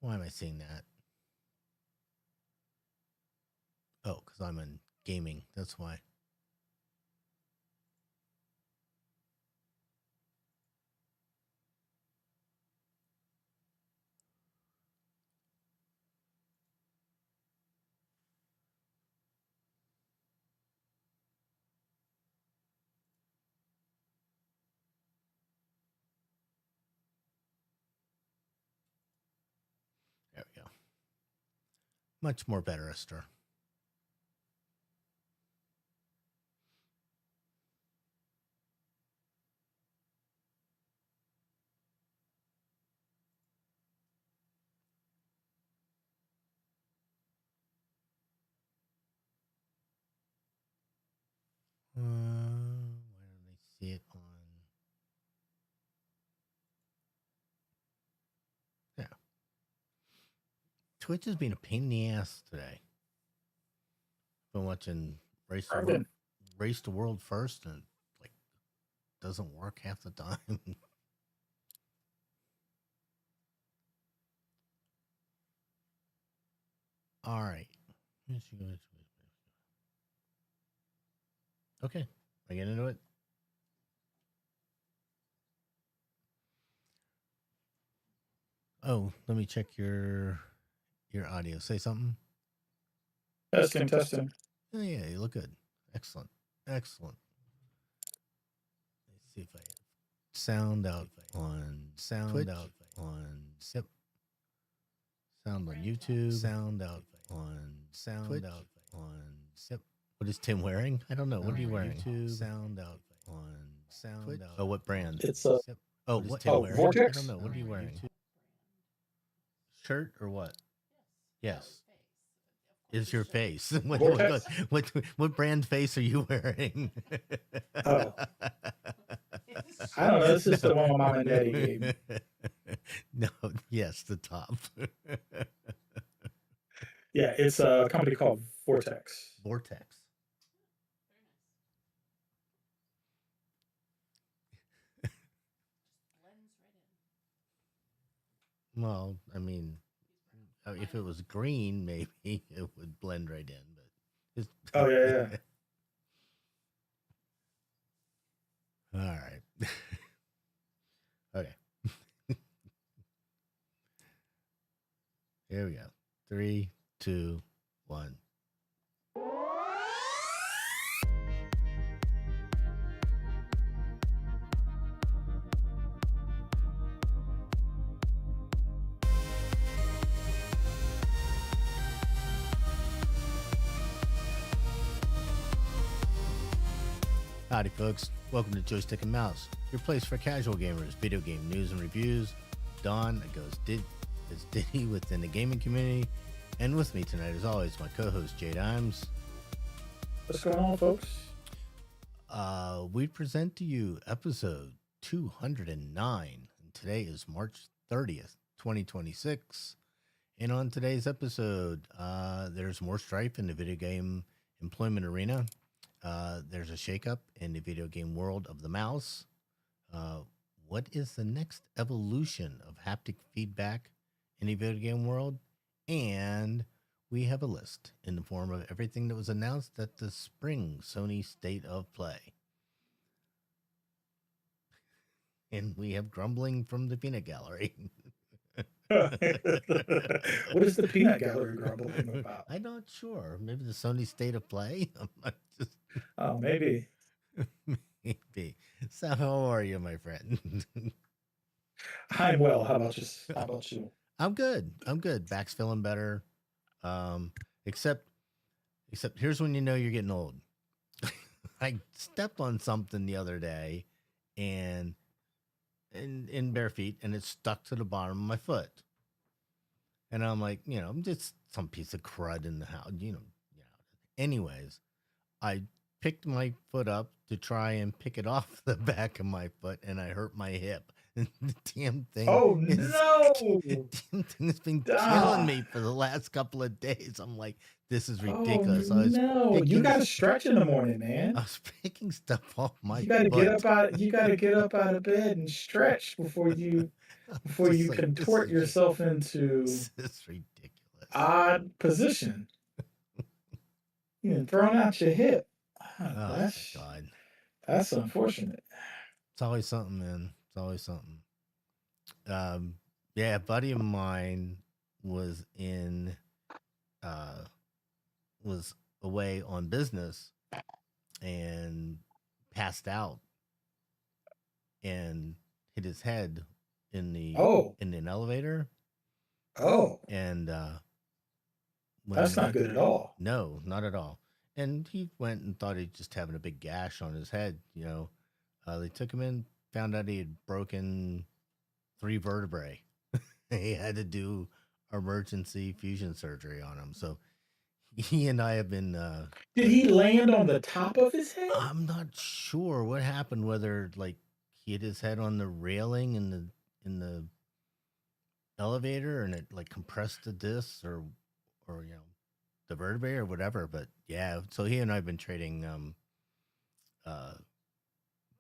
Why am I seeing that? Oh, because I'm in gaming. That's why. There we go. Much more better, Esther. Why don't I see it on? Yeah. Twitch has been a pain in the ass today. Been watching Race to World First, and like doesn't work half the time. All right. Okay. I get into it. Oh, let me check your audio. Say something. Testing. Oh, yeah, you look good. Excellent. Excellent. Let's see if I have sound out on Twitch, out on Sip. Sound on YouTube. Sound out on Twitch, out on Sip. What is Tim wearing? I don't know. What are you wearing? YouTube. Sound out on Twitch. Oh, what brand? It's Sip. Oh, what Tim wearing? Vortex? I don't know. What are you wearing? YouTube. Shirt or what? Yes. Is your face? What brand face are you wearing? Oh. I don't know. This is the one my mom and daddy gave me. No, yes, the top. Yeah, it's a company called Vortex. Vortex. Well, I mean, if it was green, maybe it would blend right in. But it's Oh yeah. All right. Okay. Here we go. 3, 2, 1. Howdy, folks. Welcome to Joystick and Mouse, your place for casual gamers, video game news and reviews. Dawn goes is Diddy within the gaming community, and with me tonight, as always, my co-host JayDimes. What's going on, folks? We present to you episode 209, and today is March 30th, 2026. And on today's episode, there's more strife in the video game employment arena. There's a shakeup in the video game world of the mouse. What is the next evolution of haptic feedback in the video game world? And we have a list in the form of everything that was announced at the spring Sony State of Play. And we have grumbling from the peanut gallery. What is the peanut gallery grumbling about? I'm not sure. Maybe the Sony State of Play? Oh, maybe. Maybe. So how are you, my friend? I'm well. How about you? I'm good. Back's feeling better. Except here's when you know you're getting old. I stepped on something the other day and in bare feet, and it stuck to the bottom of my foot. And I'm like, just some piece of crud in the house, Anyways, I picked my foot up to try and pick it off the back of my foot, and I hurt my hip. The damn thing Oh is no! damn thing has been killing Ah. me for the last couple of days. I'm like, this is Oh ridiculous. no! You gotta stretch in the morning, I man. was picking stuff off my You gotta get foot. up out. You gotta get up out of bed and stretch before you I'm just like, contort yourself into this is ridiculous. odd position. You know, throwing out your hip. Oh my God. That's unfortunate. It's always something, man. It's always something. Yeah, a buddy of mine was in was away on business and passed out and hit his head in an elevator. Oh, And that's not good at all. No, not at all. And he went and thought he'd just having a big gash on his head. They took him in, found out he had broken 3 vertebrae. He had to do emergency fusion surgery on him. So he and I have been. Did he land on the top of his head? I'm not sure what happened. Whether like he hit his head on the railing in the elevator and it like compressed the disc or the vertebrae or whatever. But yeah, so he and I have been trading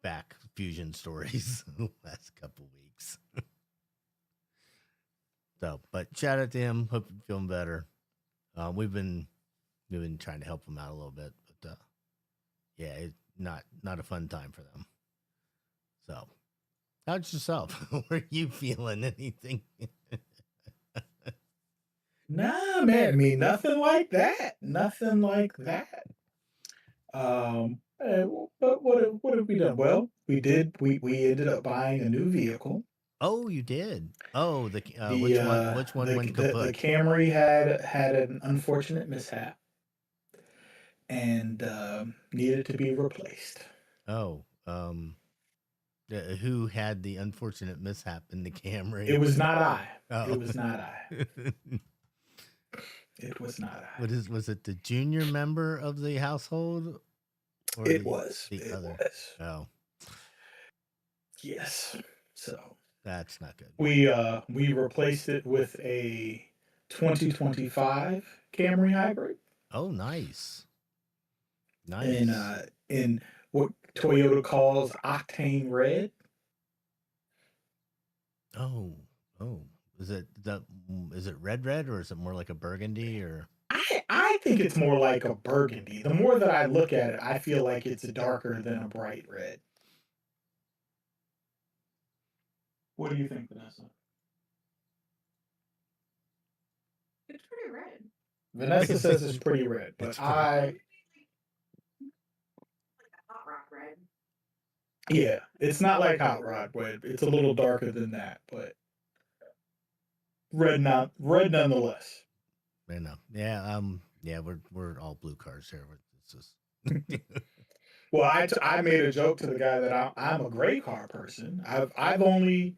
back fusion stories the last couple weeks. So, but shout out to him. Hope you're feeling better. We've been trying to help him out a little bit, but yeah, it's not a fun time for them. So, how's yourself? Were you feeling anything? Nah, man. I mean, nothing like that. Nothing like that. But what have we done? Well, we did. We ended up buying a new vehicle. Oh, you did. Oh, the The which one went the kaput? Camry had an unfortunate mishap and needed to be replaced. Oh, who had the unfortunate mishap in the Camry? It was not I. Oh. It was not I. It was not I. Was it the junior member of the household? Or it was. The it other? Was. Oh. Yes. So that's not good. We replaced it with a 2025 Camry hybrid. Oh, nice. Nice. In what Toyota calls octane red. Oh. Is it red or is it more like a burgundy or? I think it's more like a burgundy. The more that I look at it, I feel like it's darker than a bright red. What do you think, Vanessa? It's pretty red. Vanessa says it's pretty red, but like a hot rock red. Yeah, it's not like hot rod red. It's a little darker than that, but red nonetheless. I know. Yeah. Yeah. We're all blue cars here. It's just. Well, I made a joke to the guy that I'm a gray car person. I've only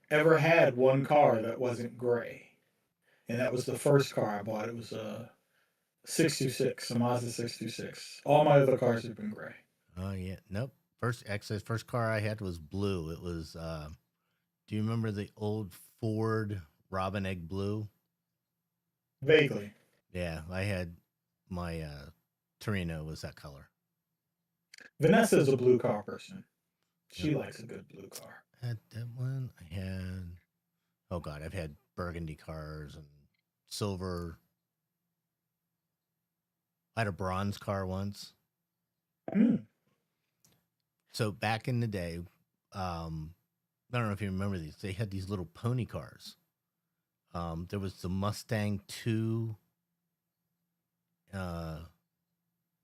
ever had one car that wasn't gray, and that was the first car I bought. It was a 626, a Mazda 626. All my other cars have been gray. Oh yeah, nope. First car I had was blue. It was. Do you remember the old Ford Robin Egg Blue? Vaguely. Yeah, I had my Torino was that color. Vanessa's a blue car person. She likes a good blue car. I had that one. I had. Oh God, I've had burgundy cars and silver. I had a bronze car once. Mm. So back in the day, I don't know if you remember these. They had these little pony cars. There was the Mustang 2. It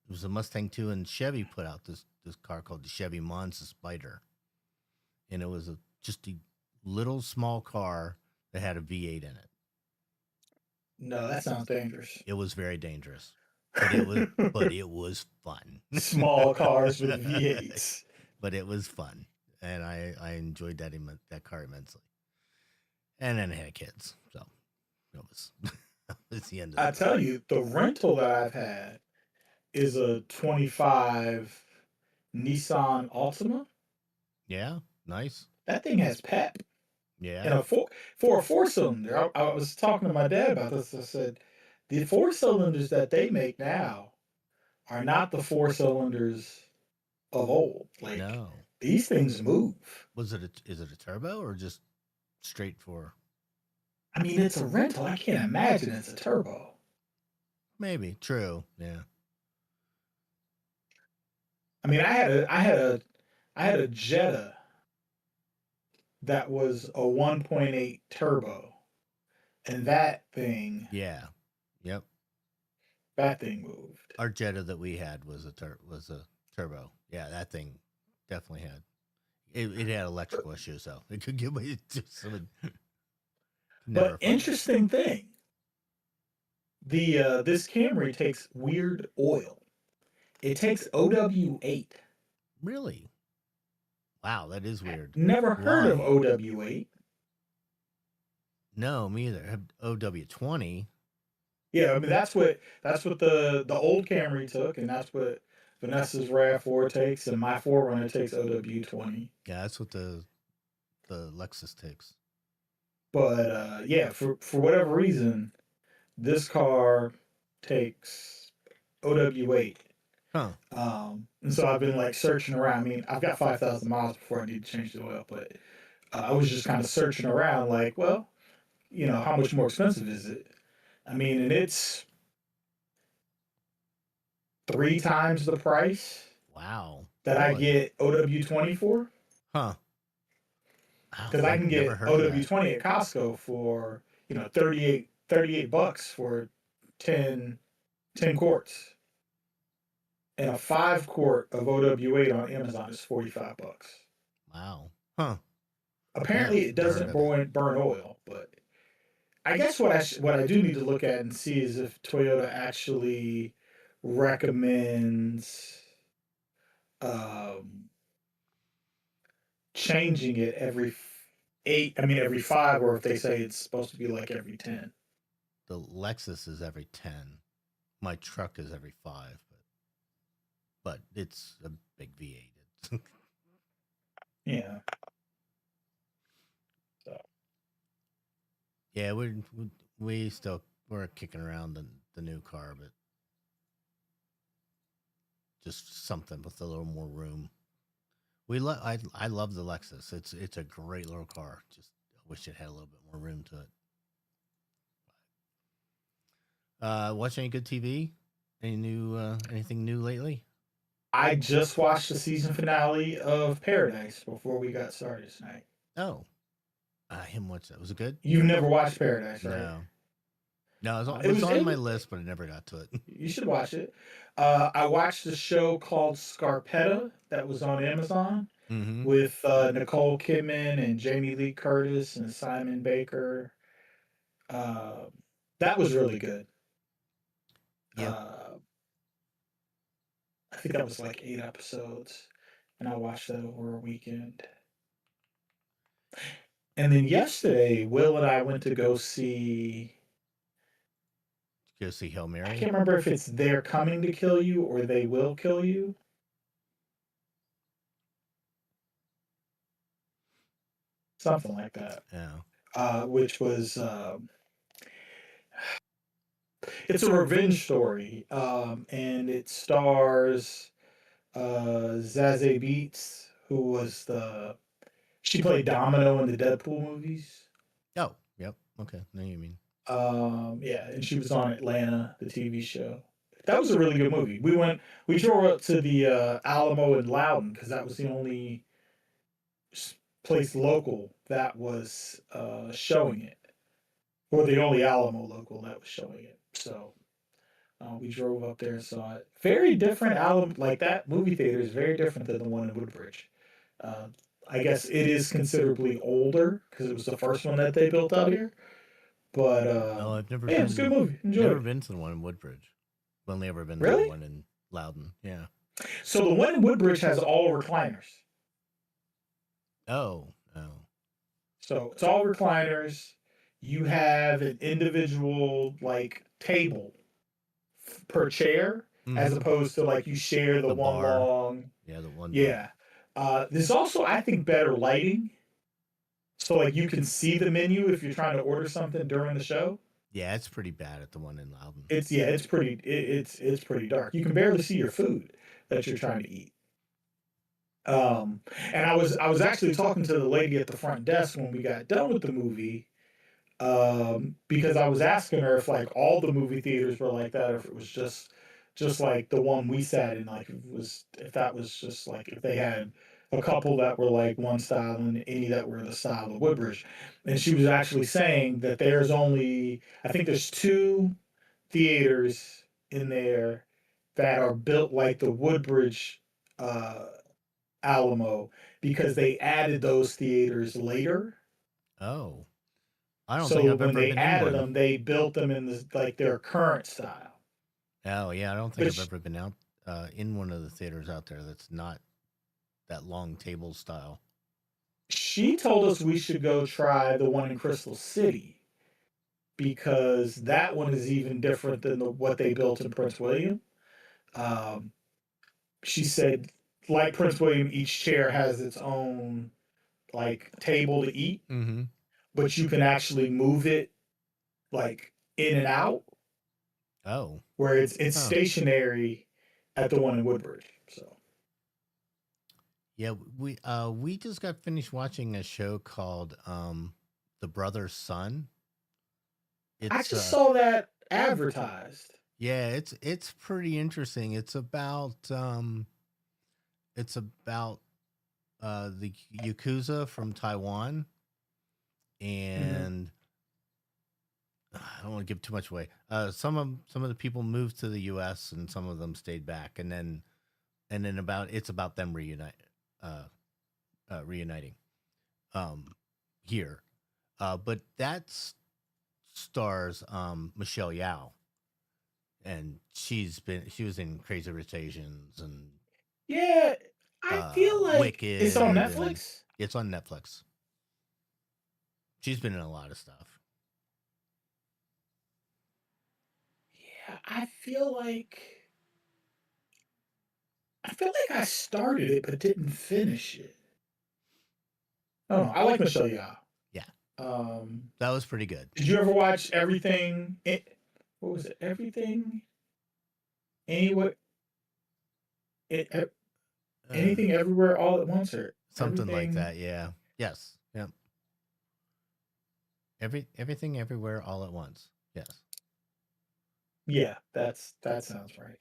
was a Mustang 2, and Chevy put out this car called the Chevy Monza Spider, and it was just a little small car that had a V8 in it. No, that sounds dangerous. It was very dangerous, but it was fun. Small cars with V8s, but it was fun, and I enjoyed that car immensely. And then I had kids, so it was the end of I tell you, the rental that I've had is a 25 Nissan Altima. Yeah, nice. that thing has pep. Yeah. And for a four cylinder, I was talking to my dad about this. I said, the four cylinders that they make now are not the four cylinders of old. Like No. these things move. Is it a turbo or just straight for? I mean, it's a rental. I can't imagine it's a turbo. Maybe. True. Yeah. I mean, I had a Jetta that was a 1.8 turbo, and Yeah. Yep. that thing moved. Our Jetta that we had was a turbo. Yeah, that thing definitely had. It had electrical issues, so it could give me just some. Never But interesting thing, this Camry takes weird oil. It takes OW8. Really. Wow, that is weird. Never heard of Why? OW8. No, me either. Have OW20. Yeah, I mean that's what the old Camry took, and that's what Vanessa's RAV4 takes, and my Forerunner takes OW20. Yeah, that's what the Lexus takes. But yeah, for whatever reason, this car takes OW8. Huh. And so I've been like searching around. I mean, I've got 5,000 miles before I need to change the oil, but I was just kind of searching around, like, well, how much more expensive is it? I mean, and it's 3 times the price Wow. that I Really? get OW20 for. Huh. Wow, Because I I've can never get heard of that. OW20 at Costco for 38 bucks for 10 quarts. And a 5 quart of OW8 on Amazon is 45 bucks. Wow. Huh. Apparently, Never it doesn't heard of it. burn oil, but I guess what I do need to look at and see is if Toyota actually recommends um, changing it every 8. I mean, every 5, or if they say it's supposed to be like every 10. The Lexus is every 10. My truck is every 5, but it's a big V8. Yeah. So Yeah, we're kicking around the new car, but just something with a little more room. I love the Lexus. It's a great little car. Just I wish it had a little bit more room to it. Watch any good TV? Anything new lately? I just watched the season finale of Paradise before we got started tonight. Oh, I haven't watched that. Was it good? You've never watched Paradise, right? No. No, It it's was on it my was list, but I never got to it. You should watch it. I watched a show called Scarpetta that was on Amazon Mm-hmm. with Nicole Kidman and Jamie Lee Curtis and Simon Baker. Uh, that was really good. Yeah. I think that was like 8 episodes, and I watched that over a weekend. And then yesterday, Will and I went to go see. Go see Hail I Mary. can't remember if it's They're Coming to Kill You or They Will Kill You. Something like that. Yeah. Which was it's a revenge story, and it stars Zazie Beetz, who was she played Domino in the Deadpool movies. Oh, yep. Okay. Now you mean. Yeah, and she was on Atlanta, the TV show. That was a really good movie. We drove up to the Alamo in Loudon because that was the only place local that was showing it, or the only Alamo local that was showing it. So we drove up there and saw it. Very different Alamo, like that movie theater is very different than the one in Woodbridge. Uh, I guess it is considerably older because it was the first one that they built out here. But No, I've never yeah, been. it's a good movie. Enjoy Never it. been to the one in Woodbridge. I've only ever been to Really? the one in Loudon. Yeah. So the one in Woodbridge has all recliners. Oh. So it's all recliners. You have an individual like table per chair, as Mhm. opposed to like you share the The one bar. long. Yeah, the one. Yeah. There's also, I think, better lighting So like you can see the menu if you're trying to order something during the show. Yeah, it's pretty bad at the one in Loudon. It's pretty dark. You can barely see your food that you're trying to eat. And I was actually talking to the lady at the front desk when we got done with the movie, because I was asking her if like all the movie theaters were like that, or if it was just like the one we sat in, like if that was just like if they had a couple that were like one style and any that were the style of Woodbridge. And she was actually saying that there's only, I think there's two theaters in there that are built like the Woodbridge uh Alamo, because they added those theaters later. Oh, I don't think So I've when ever they been in added one. them, they built them in this like their current style. Oh, yeah, I don't think But I've ever been out in one of the theaters out there that's not that long table style. she told us we should go try the one in Crystal City, because that one is even different than what they built in Prince William. Um, she said, like Prince William, each chair has its own like table to eat, Mm-hmm. but you can actually move it like in and out, Oh, where it's huh. stationary at the one in Woodbridge. So Yeah, we just got finished watching a show called The Brother's Son. I It's just saw that advertised. yeah, it's pretty interesting. It's about the Yakuza from Taiwan, Mhm. and I don't want to give too much away. Some of the people moved to the U.S. and some of them stayed back, and then it's about them uh, reuniting here. But that stars Michelle Yao, and she was in Crazy Rich Asians and Yeah, I feel like it's on Wicked, and Netflix. it's on Netflix. She's been in a lot of stuff. Yeah, I feel like I started it but didn't finish it. Oh, I like Michelle Yeoh. Yeah, Um, that was pretty good. did you ever watch everything? What was it? Everything, anyway, Uh, anything, everywhere, all at once, or Something like everything? that. Yeah. Yes. Yep. Everything everywhere all at once. Yes. Yeah, that sounds right.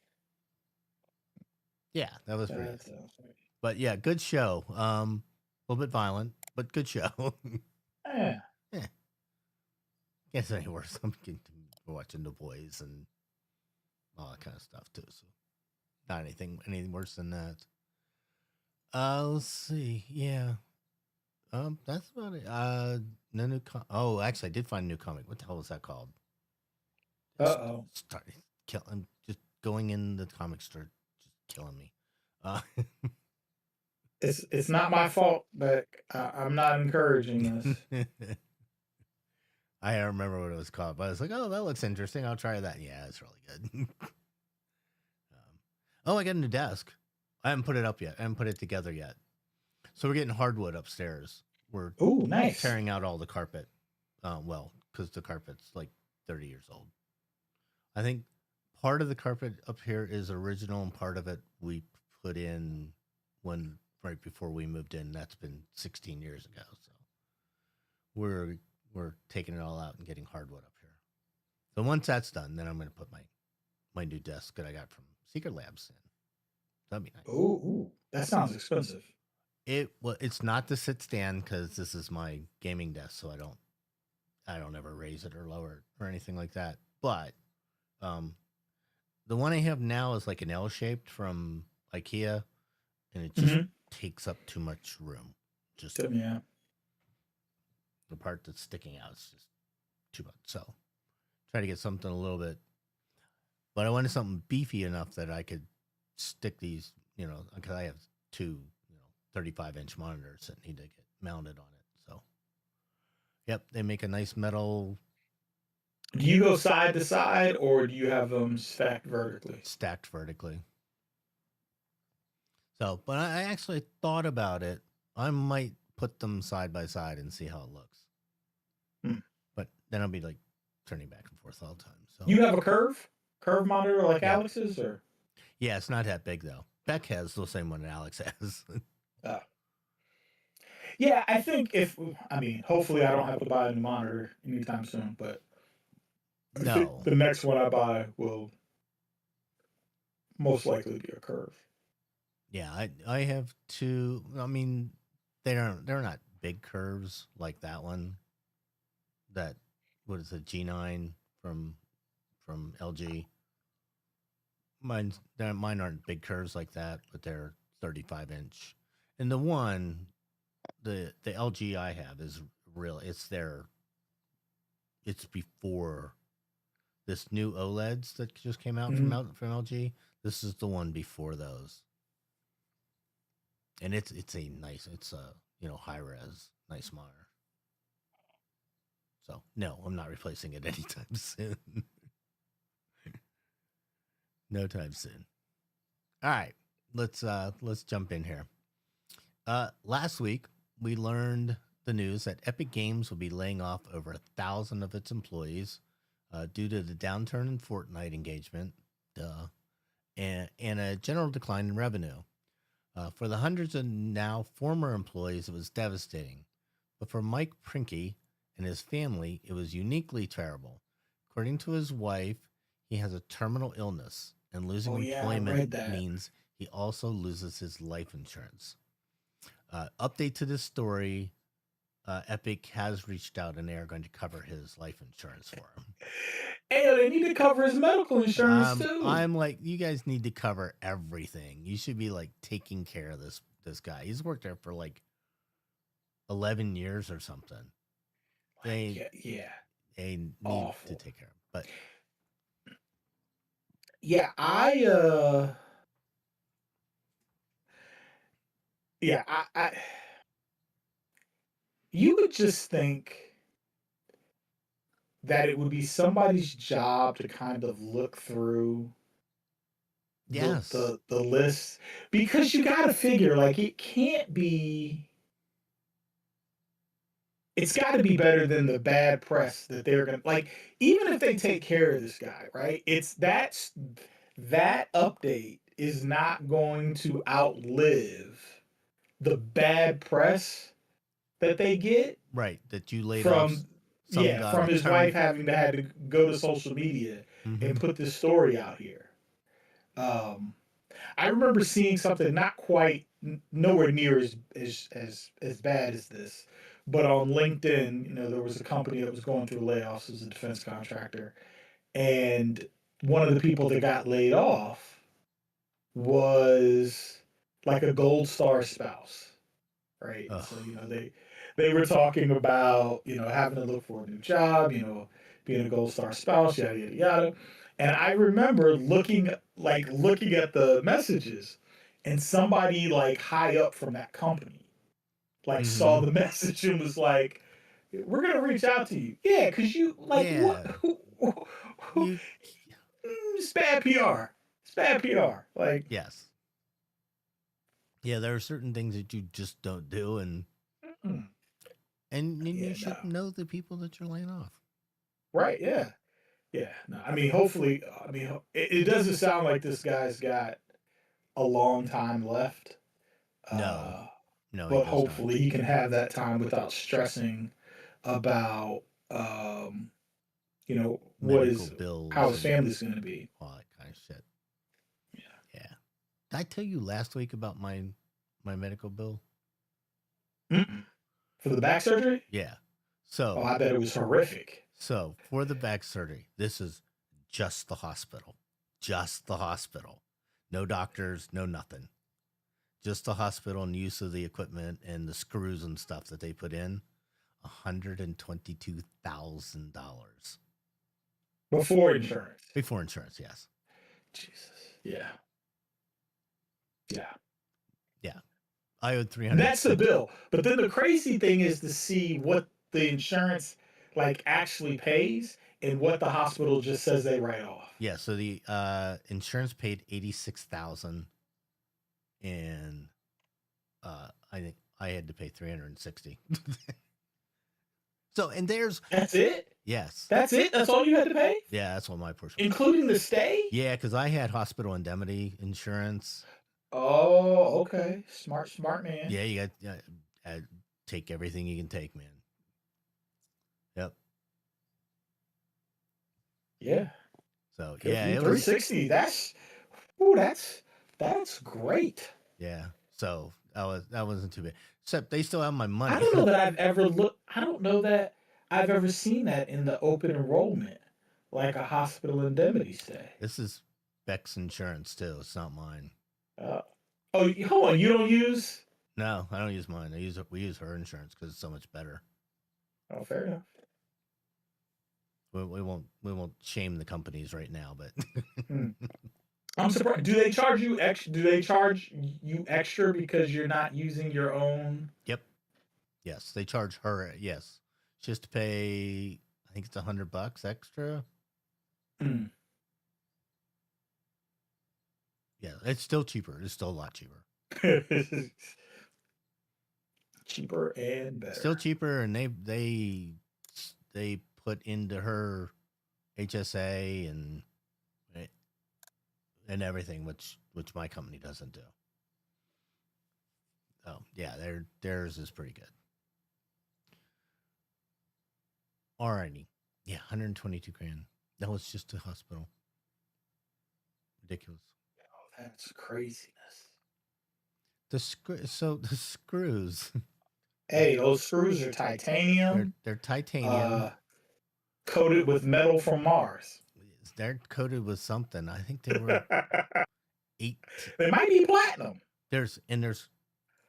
Yeah, that was pretty That good. sounds right. But yeah, good show. A little bit violent, but good show. Yeah. Yeah. Guess any worse. I'm watching The Boys and all that kind of stuff too. So not anything worse than that. Let's see. Yeah. That's about it. No new. Oh, actually, I did find a new comic. What the hell was that called? Uh-oh. Started I'm just going in the comic store, just killing me. Uh, It's not my fault, but I'm not encouraging this. I don't remember what it was called, but I was like, "Oh, that looks interesting. I'll try that." Yeah, it's really good. Oh, I got a new desk. I haven't put it up yet. I haven't put it together yet. So we're getting hardwood upstairs. We're Ooh, nice. tearing out all the carpet. Well, because the carpet's like 30 years old. I think part of the carpet up here is original, and part of it we put in when right before we moved in. That's been 16 years ago. So we're we're taking it all out and getting hardwood up here. So once that's done, then I'm going to put my new desk that I got from Secret Labs in. That'd be nice. Ooh, that sounds expensive. It's not the sit stand because this is my gaming desk, so I don't ever raise it or lower it or anything like that. But um, the one I have now is like an L shaped from IKEA, and it just Mhm. takes up too much room. Just Yeah. the part that's sticking out is just too much. So try to get something a little bit, but I wanted something beefy enough that I could stick these, because I have two, 35-inch monitors that need to get mounted on it. So, yep, they make a nice metal Do you go side to side, or do you have them stacked vertically? stacked vertically. So, but I actually thought about it. I might put them side by side and see how it looks. Hmm. But then I'll be like turning back and forth all the time. So You have a curve monitor like Yeah. Alex's, or yeah, it's not that big though. Beck has the same one that Alex has. uh, yeah, I think hopefully I don't have to buy a new monitor anytime soon, but I think No. the next one I buy will most likely be a curve. Yeah, I have two. I mean, they're not big curves like that one. That what is it, G9 from LG. Mine aren't big curves like that, but they're 35-inch. And the one, the LG I have is real. It's before this new OLEDs that just came out Mhm. from LG. This is the one before those. And it's a high res, nice monitor. So no, I'm not replacing it anytime soon. No time soon. All right, let's jump in here. Last week we learned the news that Epic Games will be laying off over 1,000 of its employees due to the downturn in Fortnite engagement, and a general decline in revenue. For the hundreds of now former employees, it was devastating. But for Mike Prinky and his family, it was uniquely terrible. According to his wife, he has a terminal illness, and losing Oh, yeah, I read employment that. means he also loses his life insurance. Update to this story: Epic has reached out, and they are going to cover his life insurance for him. Hey, they need to cover his medical insurance too. I'm like, you guys need to cover everything. You should be like taking care of this guy. He's worked there for like 11 years or something. They need Awful. to take care of him. But yeah, I you would just think that it would be somebody's job to kind of look through yes, the list, because you got to figure, like, it's got to be better than the bad press that they're gonna, like, even if they take care of this guy, right? That update is not going to outlive the bad press that they get right, that you laid off from some guy from with his wife having to had to go to social media and Mhm. put this story out here. I remember seeing something not quite nowhere near as bad as this, but on LinkedIn, there was a company that was going through layoffs as a defense contractor, and one of the people that got laid off was like a gold star spouse, right? Ugh. So they were talking about having to look for a new job, being a gold star spouse, yada yada yada. And I remember looking at the messages, and somebody like high up from that company like saw the message and was like, "We're gonna reach out to you." Yeah, because you like Yeah. You, it's bad PR. It's bad PR. Like, yes. Yeah, there are certain things that you just don't do, and mm, you yeah, should no. know the people that you're laying off. Right? Yeah. Yeah, no, I mean, hopefully, it doesn't sound like this guy's got a long time left. No, Uh, no, he but does not. hopefully he can have that time without stressing about, Medical bills how his and family's going to be. all that kind of shit. Yeah. Yeah. Did I tell you last week about my medical bill? Mm-mm. For the back surgery? Yeah. Oh, So I bet it was horrific. so for the back surgery, this is just the hospital. Just the hospital. No doctors, no nothing. Just the hospital and use of the equipment and the screws and stuff that they put in. $122,000 Before insurance. before insurance. Yes. Jesus. Yeah. Yeah. Yeah. I owed 300. That's the bill. But then the crazy thing is to see what the insurance like actually pays and what the hospital just says they write off. Yeah. So the insurance paid 86,000, and I think I had to pay 360. So, and there's That's it. yes, That's it. That's all you had to pay, yeah, that's what my portion was. including the stay. Yeah, because I had hospital indemnity insurance. Oh, okay. Smart man. Yeah, you got take everything you can take, man. Yep. Yeah. So Good yeah, for you. it was 360. That's great. yeah. So that wasn't too bad. Except they still have my I money. don't know that I've ever looked. I don't know that I've ever seen that in the open enrollment, like a hospital indemnity stay. This is Beck's insurance too. It's not mine. Uh, oh, hold on. You don't use? No, I don't use mine. We use her insurance because it's so much better. Oh, fair enough. We won't shame the companies right now, but Hmm. I'm surprised. Do they charge you extra? Do they charge you extra because you're not using your own? yep, yes, they charge her. Yes, she has to pay. I think it's $100 extra. Hmm. Yeah, it's still cheaper. It's still a lot cheaper. Cheaper and better. Still cheaper, and they put into her HSA and everything, which my company doesn't do. Oh yeah, theirs is pretty good. Alrighty, yeah, 122 grand. That was just a hospital. Ridiculous. Oh, that's craziness. The screws. Hey, those screws are titanium, They're titanium. coated with metal from Mars. They're coated with something. I think they were eight. They might be platinum.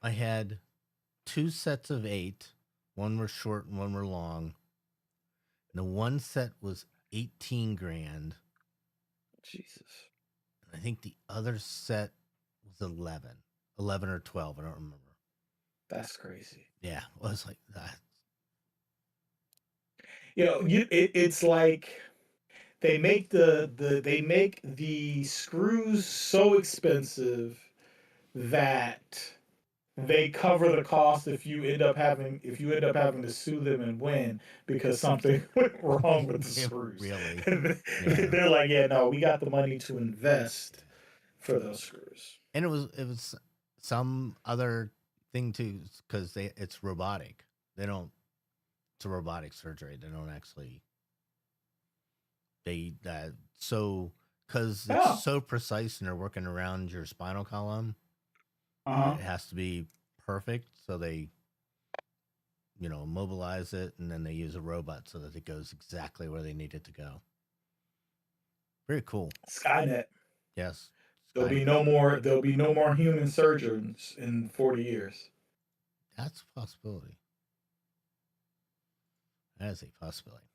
I had 2 sets of 8. One were short and one were long. And the one set was 18 grand. Jesus. And I think the other set was 11 or 12. I don't remember. That's crazy. Yeah, it was like that. It's like they make the screws so expensive that they cover the cost if you end up having to sue them and win because something went wrong with the screws. Really? They're like, yeah, no, we got the money to invest for those screws. And it was some other thing too, because it's robotic. It's a robotic surgery. They don't actually so because it's so precise and they're working around your spinal column. It has to be perfect, so they mobilize it, and then they use a robot so that it goes exactly where they need it to go. Very cool. Skynet. Yes. There'll be no more human surgeons in 40 years. That's a possibility. That is a possibility.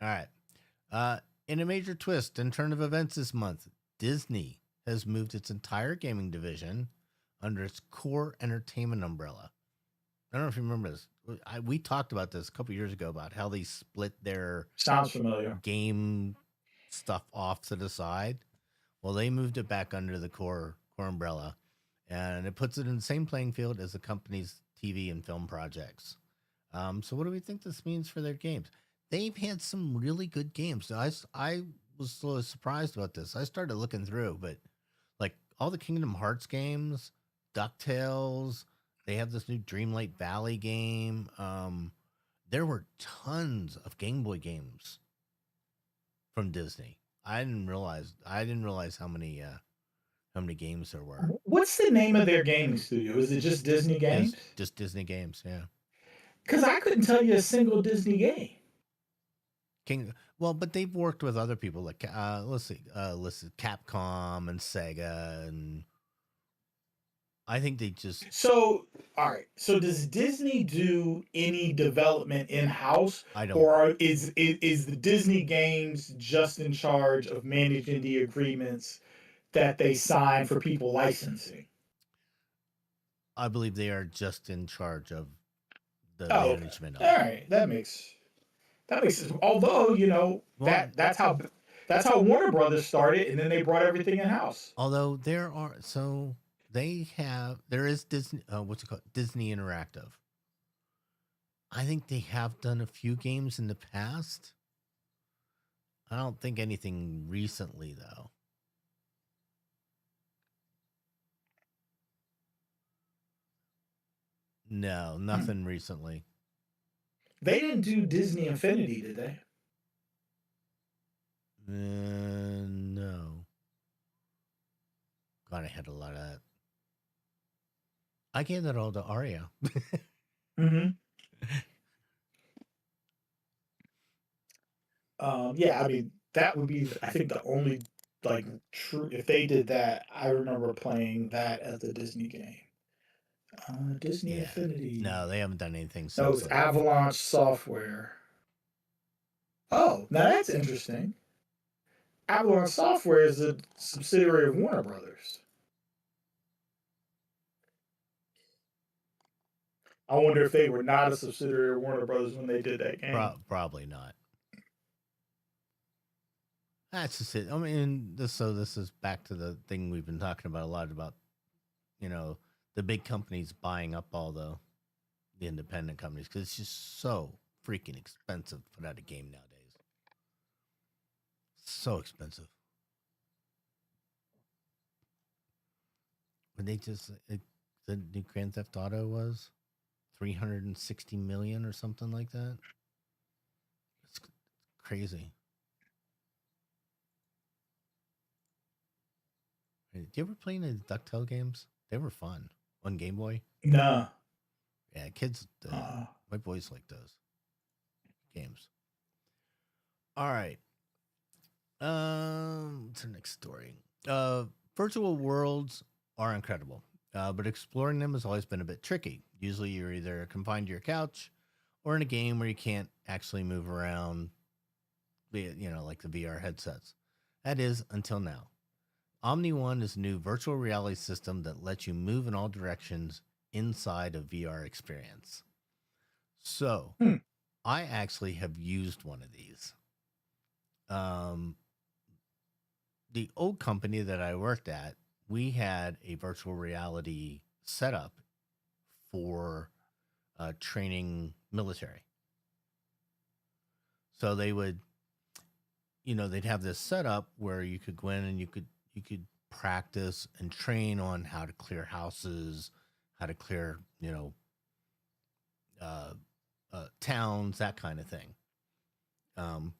All right. In a major twist and turn of events this month, Disney has moved its entire gaming division under its core entertainment umbrella. I don't know if you remember this. We talked about this a couple years ago about how they split their Sounds familiar. game stuff off to the side. Well, they moved it back under the core umbrella, and it puts it in the same playing field as the company's TV and film projects. So what do we think this means for their games? They've had some really good games. I was so surprised about this. I started looking through, but like all the Kingdom Hearts games, DuckTales, they have this new Dreamlight Valley game. There were tons of Game Boy games from Disney. I didn't realize how many games there were. What's the name of their gaming studio? Is it just Disney Games? Just Disney Games, yeah. Because I couldn't tell you a single Disney game. But they've worked with other people like let's see, Capcom and Sega, and I think they just. So all right. So does Disney do any development in house? I don't. Or is the Disney Games just in charge of managing the agreements that they sign for people licensing? I believe they are just in charge of the Oh, management. all right, that makes sense. Although that's how Warner Brothers started, and then they brought everything in house. Although there is Disney, what's it called? Disney Interactive. I think they have done a few games in the past. I don't think anything recently though. No, nothing recently. They didn't do Disney Infinity, did they? No. God, I had a lot of that. I gave that all to Aria. Mm-hmm. Yeah, I mean that would be, I think, the only like true. If they did that, I remember playing that as the Disney game. Disney Yeah. No, Infinity. they haven't done anything No, it since was then. Avalanche Software. Oh, now that's interesting. Avalanche Software is a subsidiary of Warner Brothers. I wonder if they were not a subsidiary of Warner Brothers when they did that game. Probably not. That's just it. I mean, this is back to the thing we've been talking about a lot about, you know, the big companies buying up all the independent companies because it's just so freaking expensive to put out a game nowadays. So expensive. When the new Grand Theft Auto was 360 million or something like that. It's crazy. Did you ever play any of the DuckTale games? They were fun on Game Boy. Nah. Yeah, kids. Uh, My boys like those games. All right. What's the next story? Virtual worlds are incredible, but exploring them has always been a bit tricky. Usually, you're either confined to your couch or in a game where you can't actually move around, like the VR headsets. That is until now. Omni One is a new virtual reality system that lets you move in all directions inside a VR experience. So, hmm. I actually have used one of these. Um, the old company that I worked at, we had a virtual reality setup for training military. So they would, they'd have this setup where you could go in and you could practice and train on how to clear houses, how to clear, uh, towns, that kind of thing. Um,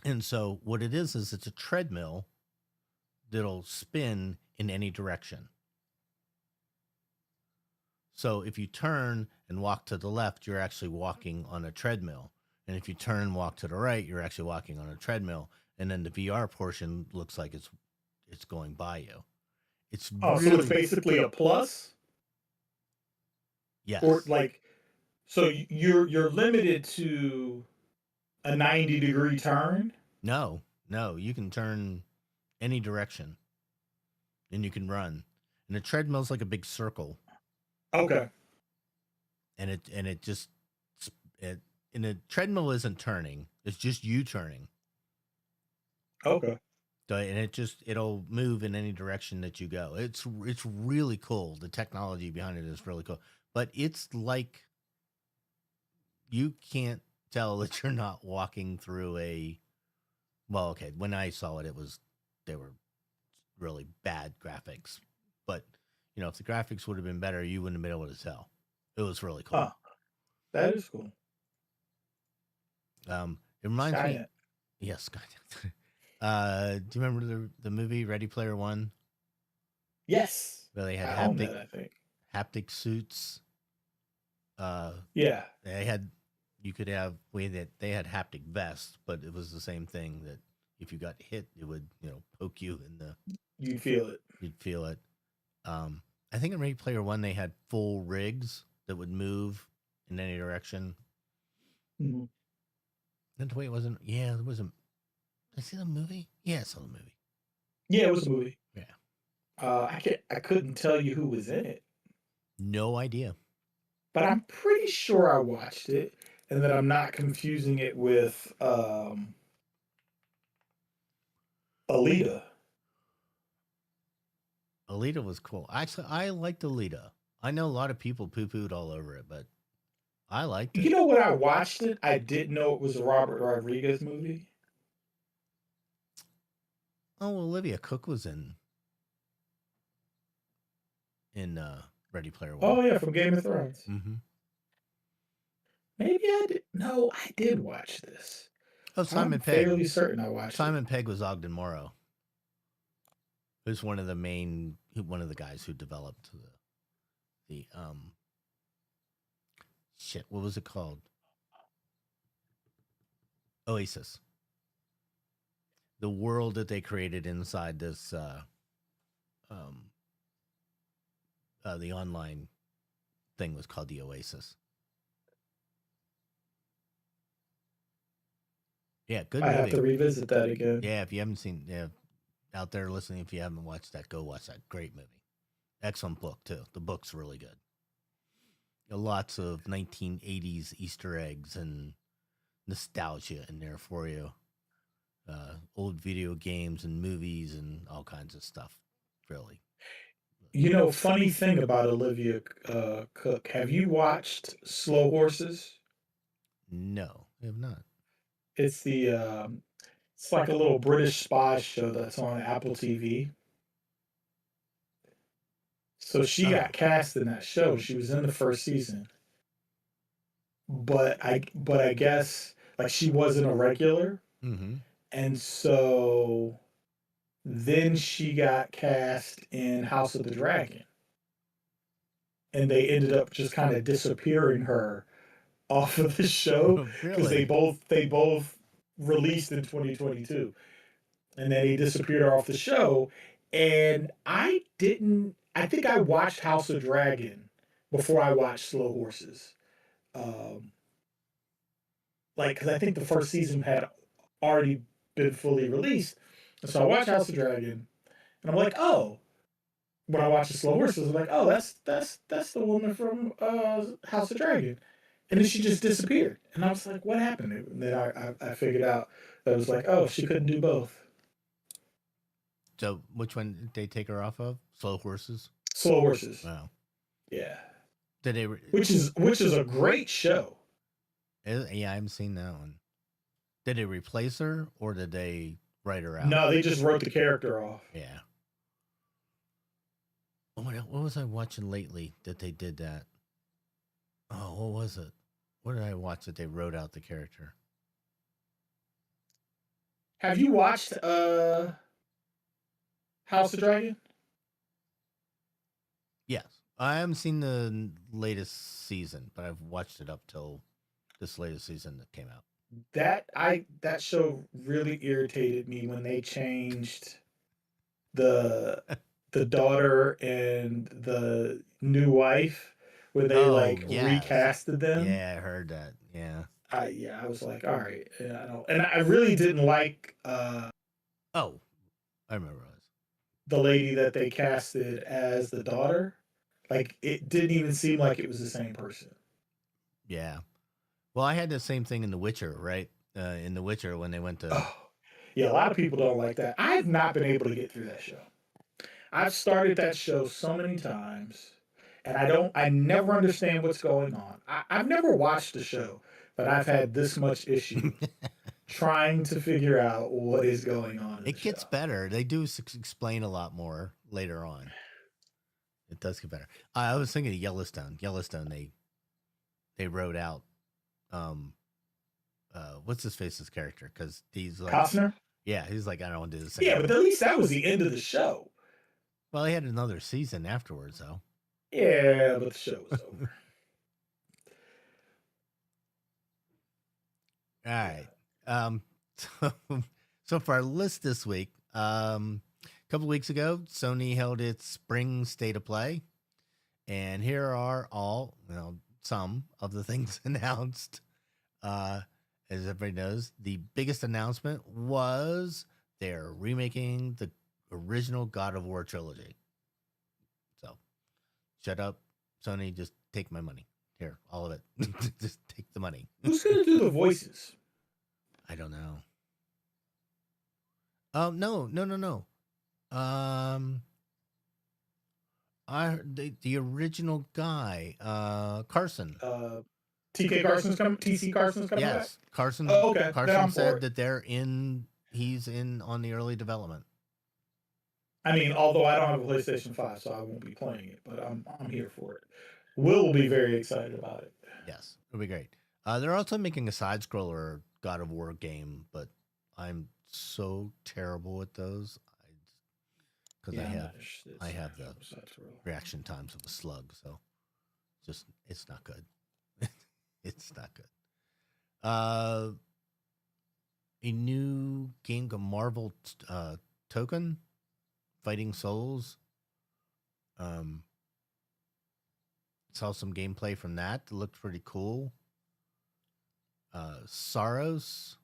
and so what it is it's a treadmill that'll spin in any direction. So if you turn and walk to the left, you're actually walking on a treadmill. And if you turn and walk to the right, you're actually walking on a treadmill. And then the VR portion looks like it's going by you. It's Oh, so it's really basically a plus, or yes. like, so you're limited to a 90-degree turn. No, you can turn any direction and you can run. And the treadmill's like a big circle. Okay. And it just it and the treadmill isn't turning. It's just you turning. Okay. So, and it'll move in any direction that you go. It's really cool. The technology behind it is really cool. But it's like you can't tell that you're not walking through a well, okay, when I saw it they were really bad graphics. But if the graphics would have been better, you wouldn't have been able to tell. It was really cool. Huh. That is cool. It reminds me. Skynet. Yes, Skynet. Do you remember the movie Ready Player One? Yes. Where they had I own that, I think. haptic suits. Yeah. They had you could have way that they had haptic vests, but it was the same thing that if you got hit, it would poke you in the. You feel it. You'd feel it. I think in Ready Player One they had full rigs that would move in any direction. Mm-hmm. And wait, it wasn't. Yeah, there wasn't. Did I see the movie? Yeah, I saw the movie. Yeah, it was a movie. Yeah. I couldn't tell you who was in it, No idea. but I'm pretty sure I watched it, and that I'm not confusing it with Alita. Alita was cool. Actually, I liked Alita. I know a lot of people poo pooed all over it, but I liked You it. know, when I watched it, I didn't know it was a Robert Rodriguez movie. Oh, Olivia Cook was in Ready Player One. Oh yeah, from Game of Thrones. Mm-hmm. Maybe I did. No, I did watch this. Oh, I'm Simon Pegg. fairly certain I watched it. Simon Pegg was Ogden Morrow, who's one of the guys who developed the shit. What was it called? Oasis. The world that they created inside this um the online thing was called the Oasis. Yeah, good I have to movie. revisit that again. Yeah, if you haven't seen, yeah, out there listening, if you haven't watched that, go watch that. Great movie. Excellent book too. The book's really good. Lots of 1980s Easter eggs and nostalgia in there for you. Old video games and movies and all kinds of stuff. Really. You know, funny thing about Olivia Cook. Have you watched Slow Horses? No, I have not. It's the it's like a little British spy show that's on Apple TV. So she Oh. got cast in that show. She was in the first season, but I guess like she wasn't a regular, Mm-hmm. and so then she got cast in House of the Dragon, and they ended up just kind of disappearing her off of the show because Really? they both released in 2022, and then he disappeared her off the show. And I didn't. I think I watched House of Dragon before I watched Slow Horses. Um, like because I think the first season had already been fully released, and so I watched House of Dragon, and I'm like, oh. When I watched the Slow Horses, I'm like, oh, that's the woman from House of Dragon, and then she just disappeared, and I was like, what happened? And then I figured out that it was like, oh, she couldn't do both. So, which one did they take her off of? Slow Horses. Slow Horses, Wow. yeah, Did they? which is a great show. Yeah, I haven't seen that one. Did they replace her or did they write her out? No, they just wrote the character off. Yeah. Oh my God, what was I watching lately that they did that? Oh, what was it? What did I watch that they wrote out the character? Have you watched House of Dragon? Yes. I haven't seen the latest season, but I've watched it up till this latest season that came out. That show really irritated me when they changed the the daughter and the new wife when they like yes. recasted them. Yeah, I heard that. Yeah. I was like, all right, yeah, I don't, and I really didn't like Oh, I remember it. the lady that they casted as the daughter. Like it didn't even seem like it was the same person. Yeah. Well, I had the same thing in The Witcher, right? In The Witcher when they went to. Oh, yeah, a lot of people don't like that. I've not been able to get through that show. I've started that show so many times, and I never understand what's going on. I've never watched the show, but I've had this much issue trying to figure out what is going on. It gets better. They do explain a lot more later on. It does get better. I was thinking of Yellowstone. Yellowstone, they wrote out, what's his face's character? Because he's like Costner. Yeah, he's like, I don't want to do the same. Yeah, but at least that was the end of the show. Well, he had another season afterwards, though. Yeah, but the show was over. All right. So for our list this week, a couple weeks ago, Sony held its spring state of play, and here are some of the things announced. As everybody knows, the biggest announcement was they're remaking the original God of War trilogy. So, shut up, Sony. Just take my money. Here, all of it. Just take the money. Who's gonna do the voices? I don't know. No. The original guy, Carson. TK Carson's coming. TC Carson's coming back. Yes, Carson. Oh, okay. Then Carson I'm for said it. that he's in on the early development. I mean, although I don't have a PlayStation 5, so I won't be playing it, but I'm here for it. Will be very excited about it. Yes, it'll be great. They're also making a side scroller God of War game, but I'm so terrible at those because Yeah, I'm not interested. I have the Besides Will. reaction times of a slug, so just it's not good. It's not good. A new game of Marvel Token Fighting Souls. Saw some gameplay from that. It looked pretty cool. Saros,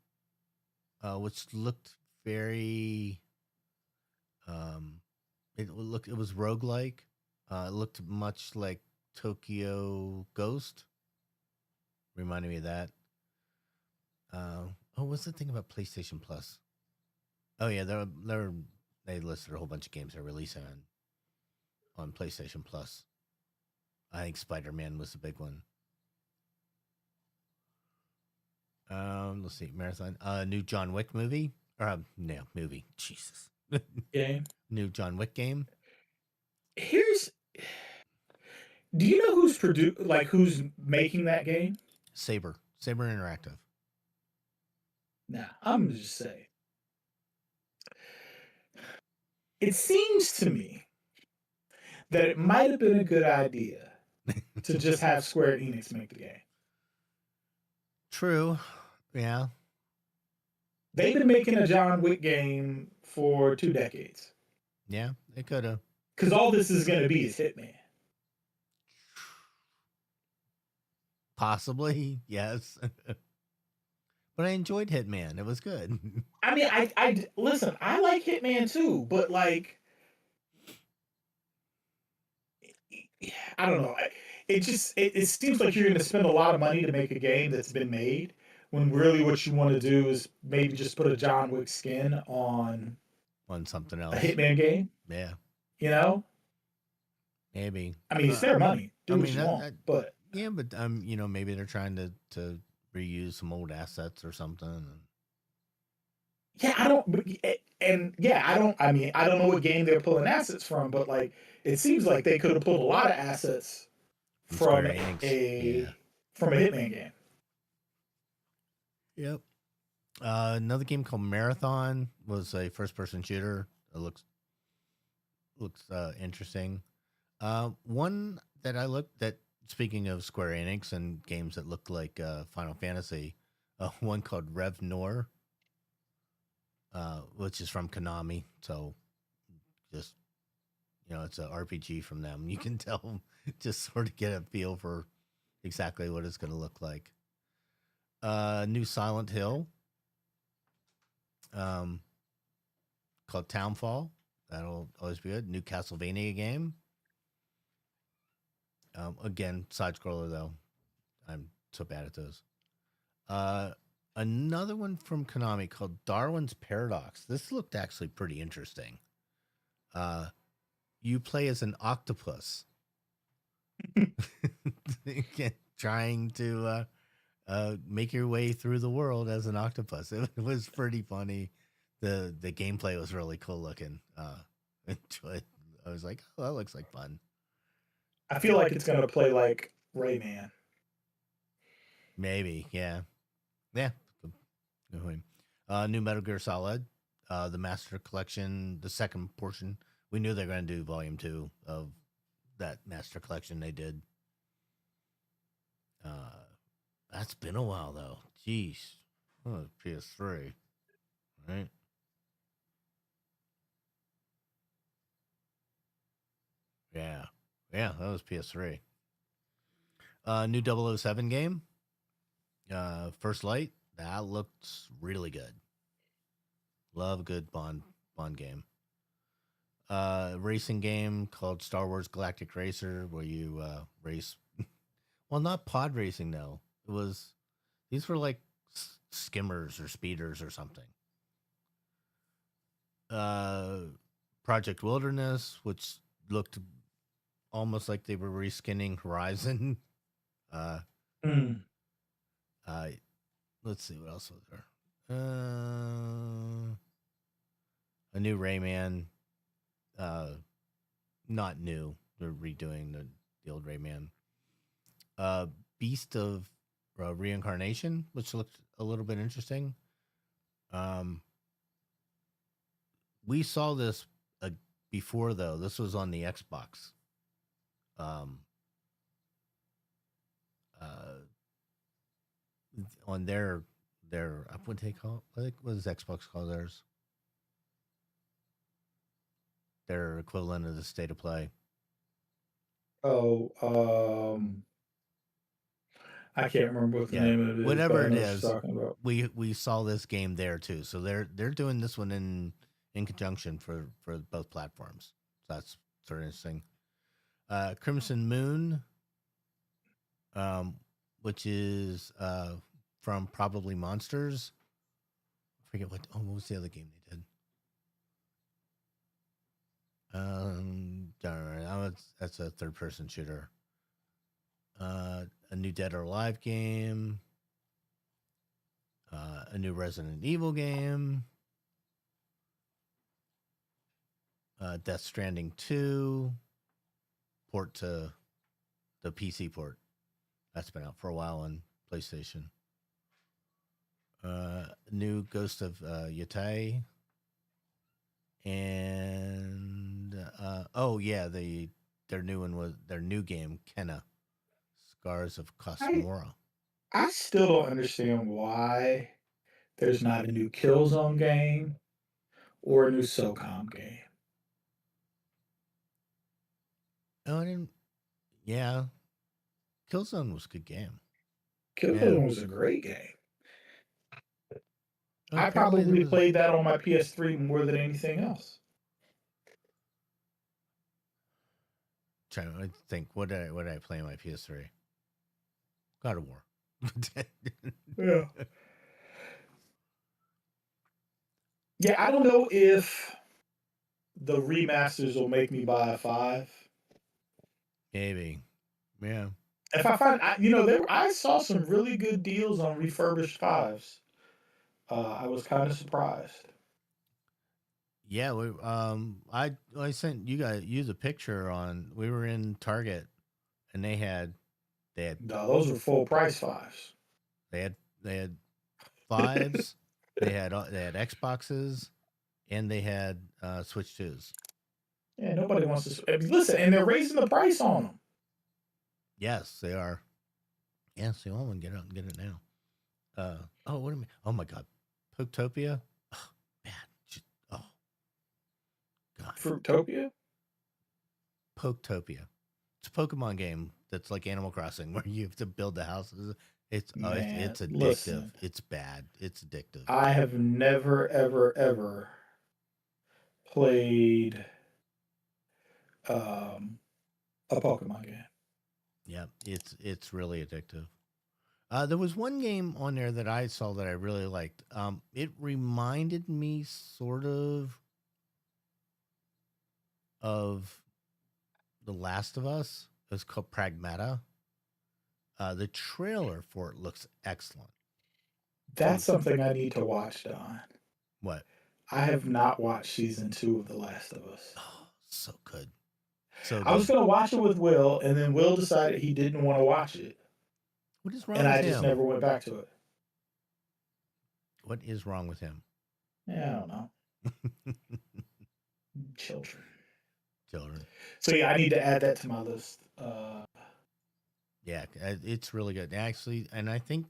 which looked very it was roguelike. It looked much like Tokyo Ghost. Reminded me of that. What's the thing about PlayStation Plus? Oh yeah, they listed a whole bunch of games they're releasing on PlayStation Plus. I think Spider-Man was the big one. Let's see, Marathon. New John Wick movie. No, movie. Jesus. Game. New John Wick game. Do you know who's making that game? Saber Interactive. Nah, I'm gonna just say. It seems to me that it might have been a good idea to just have Square Enix make the game. True. Yeah. They've been making a John Wick game for 2 decades. Yeah, they could have. Because all this is going to be is Hitman. Possibly, yes. But I enjoyed Hitman. It was good. I mean, I listen. I like Hitman too, but like, I don't know. It seems like you're going to spend a lot of money to make a game that's been made, when really what you want to do is maybe just put a John Wick skin on something a else. Hitman game. Yeah, You know, maybe. I mean, it's their money. Do what you want, but yeah, but maybe they're trying to reuse some old assets or something. yeah, I don't. And yeah, I don't. I mean, I don't know what game they're pulling assets from, but like, it seems like they could have pulled a lot of assets from a Hitman game. Yep. Another game called Marathon was a first-person shooter. It looks interesting. One that I looked at. Speaking of Square Enix and games that look like Final Fantasy, one called Rev Nor, which is from Konami. So, just it's an RPG from them. You can tell, just sort of get a feel for exactly what it's going to look like. New Silent Hill, called Townfall. That'll always be good. New Castlevania game. Again, side scroller though. I'm so bad at those. Another one from Konami called Darwin's Paradox. This looked actually pretty interesting. You play as an octopus, trying to make your way through the world as an octopus. It was pretty funny. The gameplay was really cool looking. I was like, oh, that looks like fun. I feel like it's gonna play like Rayman. Maybe, yeah. New Metal Gear Solid, the Master Collection, the second portion. We knew they were going to do Volume 2 of that Master Collection they did. That's been a while, though. Jeez. Oh, PS3. Right? Yeah. Yeah, that was PS3. New 007 game. First Light. That looks really good. Love a good Bond game. Racing game called Star Wars Galactic Racer, where you race. Well, not pod racing though. These were like skimmers or speeders or something. Project Wilderness, which looked almost like they were reskinning Horizon. Uh, Mm. uh, let's see what else was there. A new Rayman. Not new. They're redoing the old Rayman. Uh, Beast of Reincarnation, which looked a little bit interesting. Um, we saw this before though. This was on the Xbox. Um, uh, on their what they call what does Xbox call theirs? Their equivalent of the state of play. Oh, I can't remember what the Yeah, name of it is, but whatever I it know what you're is, talking about. we saw this game there too. So they're doing this one in conjunction for both platforms. So that's sort of interesting. Crimson Moon, um, which is from probably Monsters. I forget what was the other game they did. Don't know. That's a third person shooter. A new Dead or Alive game. A new Resident Evil game. Death Stranding 2 port to the PC port. That's been out for a while on PlayStation. New Ghost of Yotei. And oh yeah, their new one was their new game, Kenna. Scars of Cosmora. I still don't understand why there's not a new Killzone game or a new SOCOM game. Oh, I didn't. Yeah, Killzone was a good game. Killzone was a great game. I Apparently probably played that on my PS3 more than anything else. Trying to think, what did I play on my PS3? God of War. Yeah. Yeah, I don't know if the remasters will make me buy a 5. Maybe. Yeah. If I find, I saw some really good deals on refurbished 5s. I was kind of surprised. Yeah, I sent you the picture on. We were in Target, and they had No, those were full price 5s. they had 5s, they had Xboxes, and they had Switch 2s. Yeah, nobody wants to. I mean, listen, and they're raising the price on them. Yes, they are. Yeah, so you want to get out and get it now. Oh, what do you mean? Oh my God, Poketopia. Oh, bad. Oh, God. Fruitopia? Poketopia. It's a Pokemon game that's like Animal Crossing where you have to build the houses. It's addictive. Listen, it's bad. It's addictive. I have never, ever, ever played a Pokemon game. Yeah, it's really addictive. There was one game on there that I saw that I really liked. It reminded me sort of The Last of Us. It's called Pragmata. The trailer for it looks excellent. That's something I need to watch, Don. What? I have not watched season 2 of The Last of Us. Oh, so good. So good. I was going to watch it with Will, and then Will decided he didn't want to watch it. What is wrong and with I him? just never went back to it. What is wrong with him? Yeah, I don't know. Children. So yeah, I need to add that to my list. Yeah, it's really good. Actually, and I think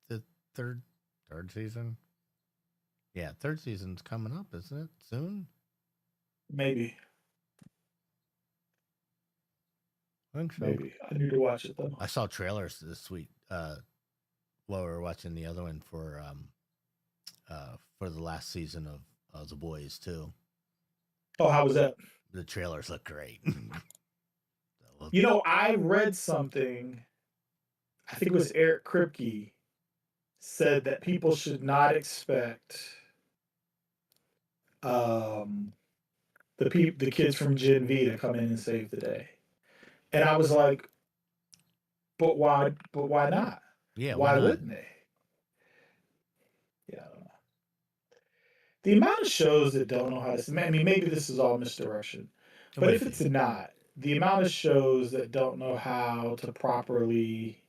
the third season. Yeah, third season's coming up, isn't it? Soon? Maybe. I think so. Maybe. I need to watch it though. I saw trailers this week. While we were watching the other one for the last season of The Boys too. Oh, how was that? The trailers look great. I read something. I think it was Eric Kripke said that people should not expect the kids from Gen V to come in and save the day. And I was like, but why? But why not? Yeah, why Why not? wouldn't they? Yeah, I don't know. The amount of shows that don't know how to. I mean, maybe this is all misdirection, It but might if it's be. not, the amount of shows that don't know how to properly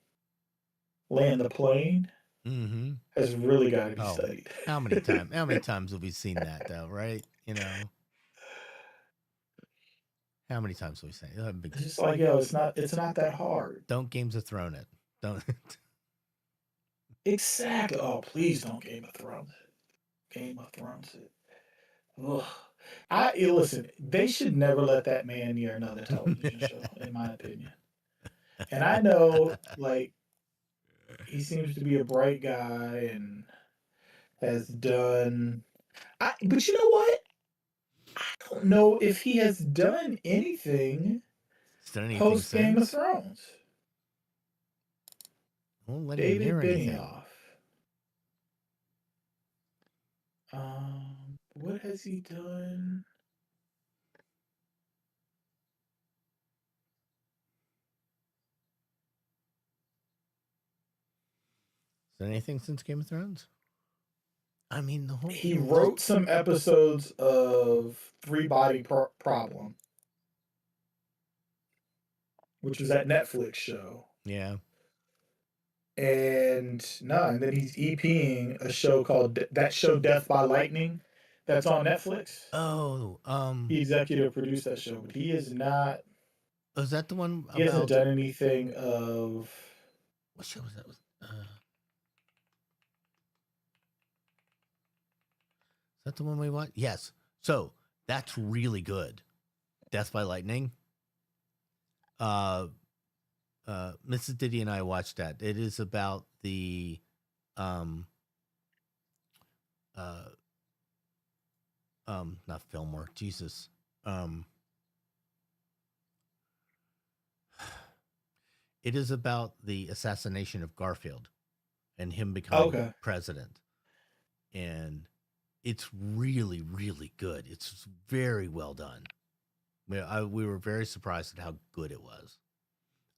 land the plane Mm-hmm. has really got to be Oh, studied. how many times? How many times have we seen that though? Right? You know, how many times have we seen it? It's just like, yo, it's not that hard. Don't Games of Thrones it. Don't. Exactly. Oh, please don't Game of Thrones it. Game of Thrones it. Ugh. Listen. They should never let that man near another television show, in my opinion. And I know, like, he seems to be a bright guy and has done. But you know what? I don't know if he has done anything Has done anything post Game of since? Thrones. Won't let him David near anything. Benioff. What has he done? Is there anything since Game of Thrones? I mean, the whole. He wrote some episodes of Three Body Problem, which was that Netflix show. Yeah. And no, and then he's EPing a show called that show Death by Lightning, that's on Netflix. Oh, He executive produced that show, but he is not. was that the one He hasn't about done anything of. what show was that? Is that the one we watched? Yes. So that's really good. Death by Lightning. Uh, Mrs. Diddy and I watched that. It is about the um uh not Fillmore, Jesus. It is about the assassination of Garfield and him becoming Okay. president. And it's really, really good. It's very well done. We were very surprised at how good it was.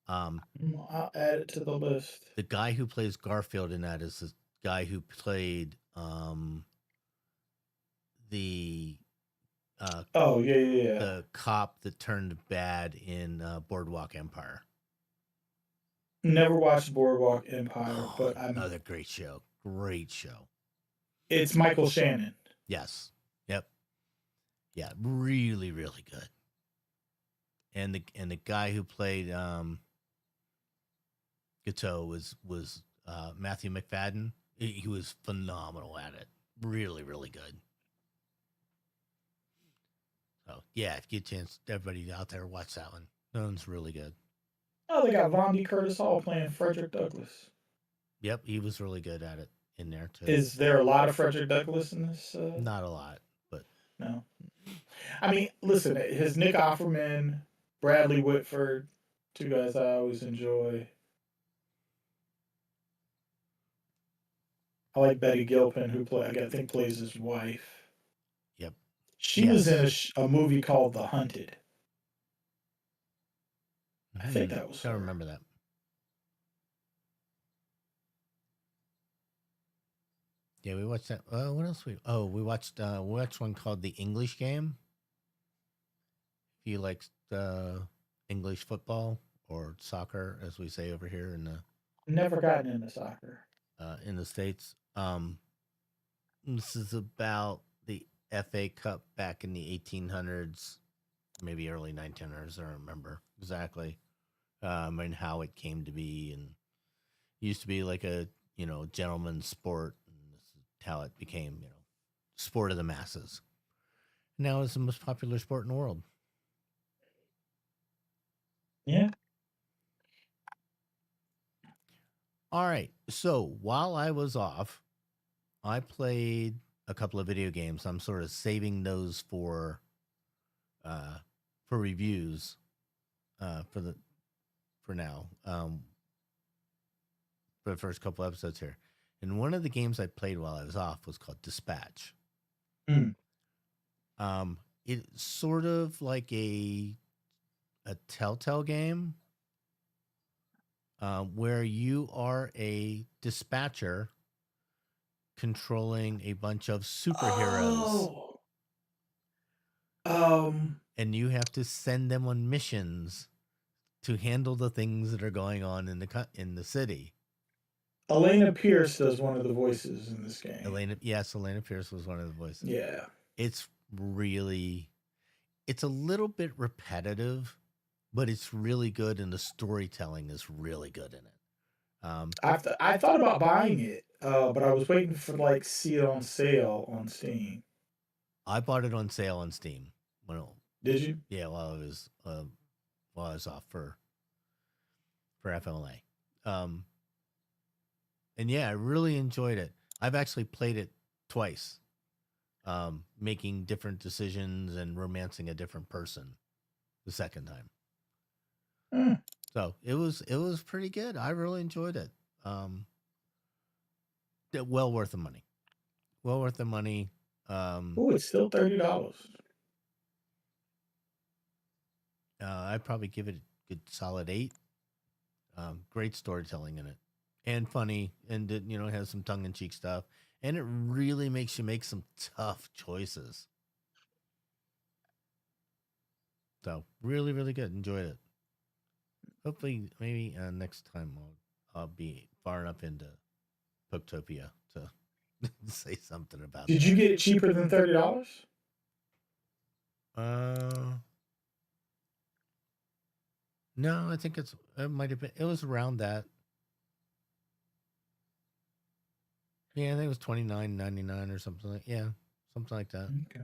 I'll add it to the list. The guy who plays Garfield in that is the guy who played the Oh yeah. the cop that turned bad in Boardwalk Empire. Never watched Boardwalk Empire, Oh, but another great show. Great show. It's Michael Shannon. Yes. Yep. Yeah, really, really good. And the guy who played Gateau was Matthew McFadden. He was phenomenal at it. Really, really good. So yeah, if you get a chance, everybody out there watch that one. That one's really good. Oh, they got Von D. Curtis Hall playing Frederick Douglass. Yep, he was really good at it in there too. Is there a lot of Frederick Douglass in this? Not a lot, but No. I mean, listen, his Nick Offerman, Bradley Whitford, two guys I always enjoy. I like Betty Gilpin, who I think plays his wife. yep. She was in a movie called The Hunted. I think that was I her. remember that. Yeah, we watched that. What else we watched one called The English Game. If you like English football or soccer, as we say over here Never gotten into soccer. In the States. This is about the FA Cup back in the 1800s, maybe early 1900s. I don't remember exactly. And how it came to be, and it used to be like a gentleman's sport, and this is how it became sport of the masses. Now it's the most popular sport in the world. Yeah. All right. So while I was off, I played a couple of video games. I'm sort of saving those for reviews for now. For the first couple episodes here. And one of the games I played while I was off was called Dispatch. Mm. It's sort of like a a Telltale game where you are a dispatcher controlling a bunch of superheroes, Oh. Um, and you have to send them on missions to handle the things that are going on in the city. Elena Pierce does one of the voices in this game. Elena Pierce was one of the voices. Yeah. It's a little bit repetitive, but it's really good, and the storytelling is really good in it. I thought about buying it, but I was waiting for like see it on sale on Steam. I bought it on sale on Steam. Did you? Yeah, while I was off for FLA. And yeah, I really enjoyed it. I've actually played it twice, making different decisions and romancing a different person the second time. Mm. So it was pretty good. I really enjoyed it. Well worth the money. Well worth the money. Oh, it's still $30. I'd probably give it a good solid 8. Great storytelling in it, and funny, and it, has some tongue in cheek stuff, and it really makes you make some tough choices. So really, really good. Enjoyed it. Hopefully, maybe next time I'll be far enough into Poctopia to say something about Did that. you get it cheaper than $30? No, I think it might have been. It was around that. Yeah, I think it was $29.99 or something like. Yeah, something like that. Okay.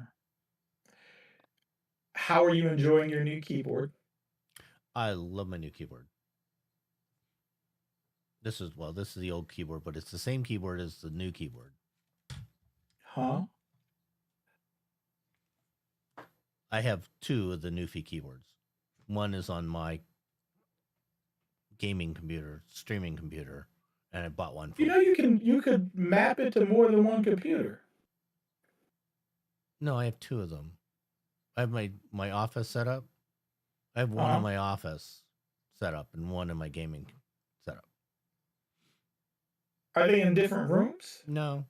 How are you enjoying your new keyboard? I love my new keyboard. This is the old keyboard, but it's the same keyboard as the new keyboard. Huh? I have 2 of the Newfie keyboards. One is on my gaming computer, streaming computer, and I bought one for. You could map it to more than one computer. No, I have 2 of them. I have my office set up. I have one in my office set up and one in my gaming setup. Are they in different rooms? No,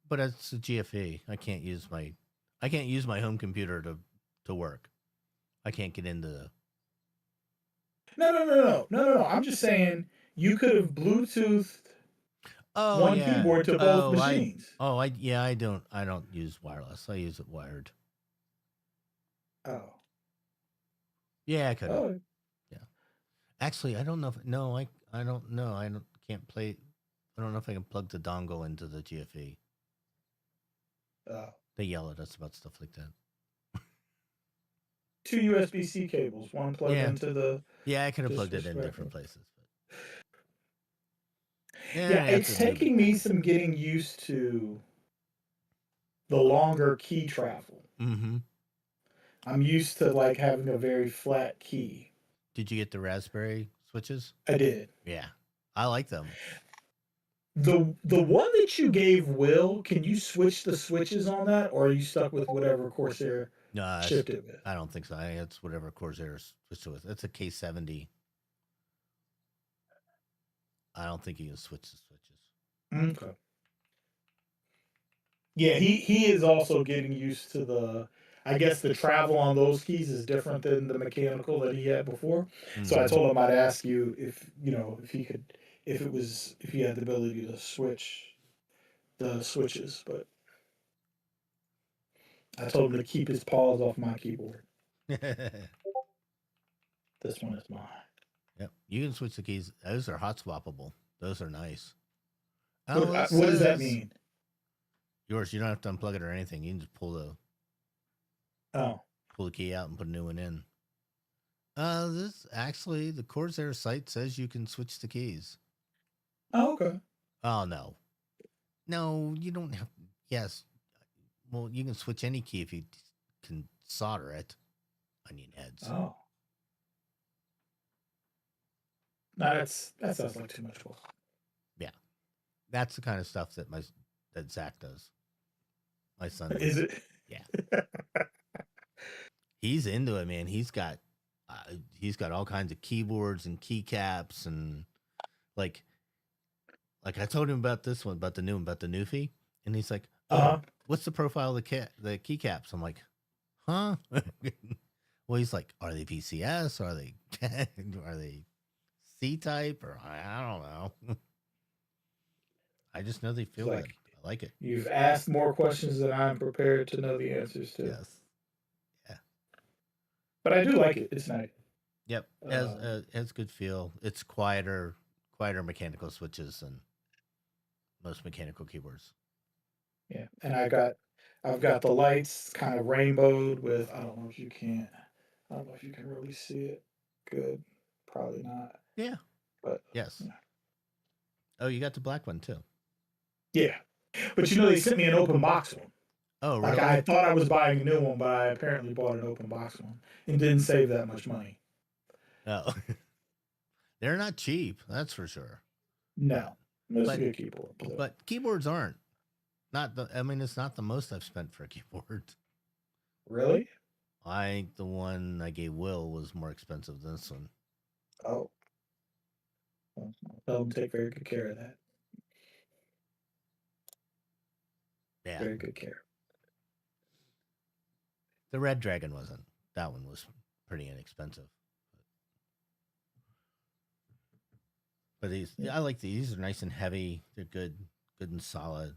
but it's a GFE. I can't use my home computer to work. I can't get into the. No. I'm just saying you could have Bluetoothed one keyboard to both machines. I don't use wireless. I use it wired. Oh. Yeah, I could. Oh. Yeah. Actually, I don't know I don't know. Can't play. I don't know if I can plug the dongle into the GFE. Oh. They yell at us about stuff like that. 2 USB-C cables, one plugged into the. Yeah, I could have plugged it in different places. But... Yeah, it's taking me some getting used to the longer key travel. Mm-hmm. I'm used to like having a very flat key. Did you get the Raspberry switches? I did. Yeah, I like them. The one that you gave Will, can you switch the switches on that, or are you stuck with whatever Corsair shipped it with? I don't think so. It's whatever Corsair switched it with. It's a K70. I don't think you can switch the switches. Okay. Yeah, he is also getting used to the. I guess the travel on those keys is different than the mechanical that he had before. Mm-hmm. So I told him I'd ask you if he could, if he had the ability to switch the switches, but I told him to keep his paws off my keyboard. This one is mine. Yep, you can switch the keys. Those are hot swappable. Those are nice. What does that mean? Yours, you don't have to unplug it or anything. You can just pull the key out and put a new one in. This actually, the Corsair site says you can switch the keys. Oh, okay. Oh, no, you don't have. Yes, well, you can switch any key if you can solder it. Onion heads. Oh, no, that sounds like too much work. Yeah, that's the kind of stuff that Zach does. My son is it? Yeah. He's into it, man. He's got he's got all kinds of keyboards and keycaps and like like I told him about this one, about the new one, about the Newfie, and he's like, "Oh, Uh-huh. what's the profile of the keycaps?" I'm like, "Huh?" Well, he's like, "Are they PCS? Are they are they C type? Or I don't know. I just know they It's feel good. like I like it. you've asked more questions than I'm prepared to know the answers to. Yes. Yeah. But I do like it. It's nice. Yep. Has good feel. It's quieter mechanical switches than most mechanical keyboards. Yeah. And I've got the lights kind of rainbowed with I don't know if you can I don't know if you can really see it good. Probably not. Yeah. But Yes. yeah. Oh, you got the black one too. Yeah. But they sent me an open box one. Oh, Like really? I thought I was buying a new one, but I apparently bought an open box one and didn't save that much money. Oh, they're not cheap. That's for sure. No. It's a But good keyboard. So. but keyboards aren't. Not the. I mean, it's not the most I've spent for a keyboard. Really? I think the one I gave Will was more expensive than this one. Oh. Well, tell them to take very good care of that. Yeah. Very good care. The Red Dragon wasn't. That one was pretty inexpensive. But these, Yeah. I like these. These are nice and heavy. They're good and solid.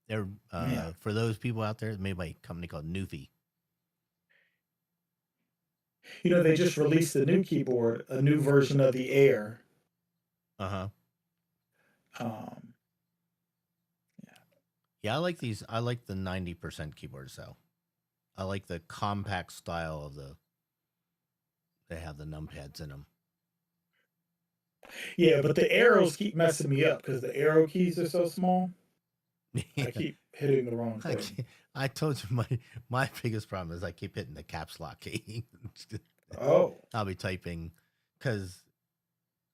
They're Yeah. for those people out there, made by a company called Newfie. They just released a new keyboard, a new version of the Air. Uh huh. Um, yeah. Yeah, I like these. I like the 90% keyboards though. I like the compact style of the. They have the numpads in them. Yeah, but the arrows keep messing me up because the arrow keys are so small. Yeah. I keep hitting the wrong I, thing. I told you my biggest problem is I keep hitting the caps lock key. Oh. I'll be typing because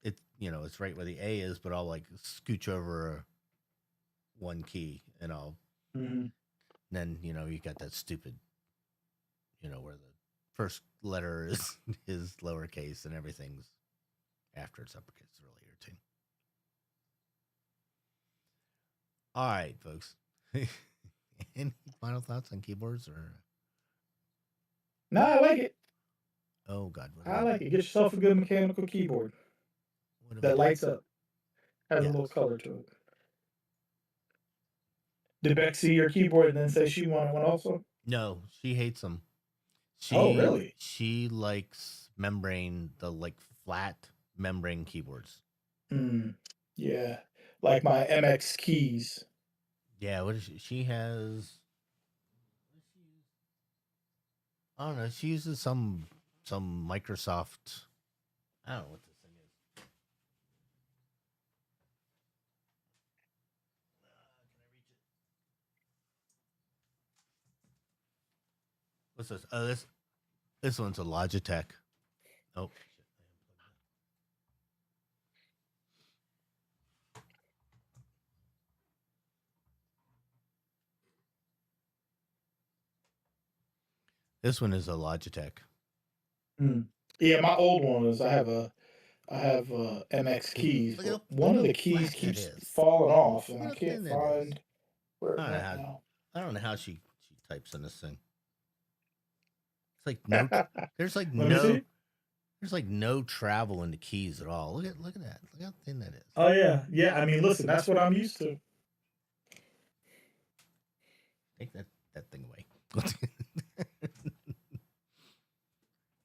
it's right where the A is, but I'll like scooch over one key and I'll Hmm. then you got that stupid where the first letter is lowercase and everything's after it's uppercase. It's really irritating. All right, folks. Any final thoughts on keyboards or? No, I like it. Oh God, what I do we like it. Get yourself a good mechanical keyboard what do we that do? lights up, has a Yes. little color to it. Did Beck see your keyboard and then say she wanted one also? No, she hates them. Oh, She really? she likes membrane, the like flat membrane keyboards. Mm, yeah. Like my MX keys. Yeah, what is she? She has. I don't know. She uses some Microsoft. I don't know what this thing is. Can I reach it? What's this? Oh, this one's a Logitech. Oh shit! I unplugged that. This one is a Logitech. Mm. Yeah, my old one is I have MX See, keys, but look one of how the keys flat that keeps is. falling off, and Look I how can't thin that is. find where I it don't know went how. now. I don't know how she types in this thing. It's like no. There's like Let me no. see. There's like no travel in the keys at all. Look at that. Look how thin that is. Oh yeah, yeah. I mean, listen, that's what I'm used to. Take that thing away.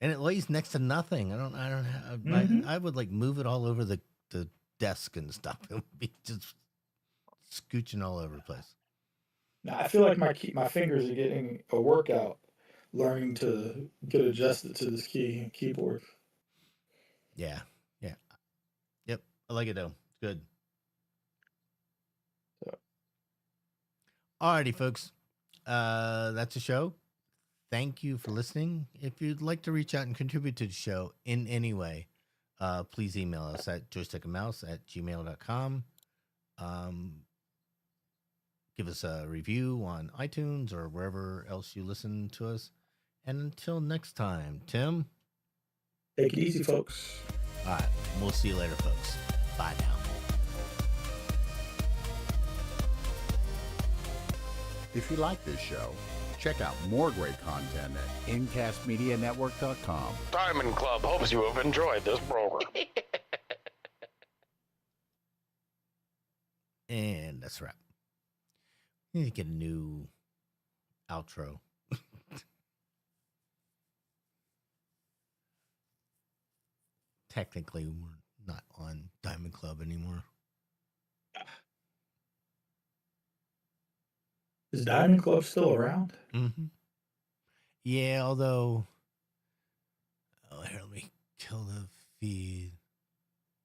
And it lays next to nothing. I don't have. Hmm. I would like move it all over the desk and stuff. It would be just scooching all over the place. Now I feel like my fingers are getting a workout, learning to get adjusted to this keyboard. Yeah, yeah, yep. I like it though. It's good. So, Alrighty, folks. That's a show. Thank you for listening. If you'd like to reach out and contribute to the show in any way, please email us at joystickandmouse@gmail.com. Um, give us a review on iTunes or wherever else you listen to us. And until next time, Tim. Take it easy, folks. All right. We'll see you later, folks. Bye now. If you like this show, check out more great content at incastmedianetwork.com. Diamond Club hopes you have enjoyed this program. And that's a wrap. We need to get a new outro. Technically, we're not on Diamond Club anymore. Is Diamond Club still around? Mm-hmm. Yeah, although... Oh, here, let me kill the feed.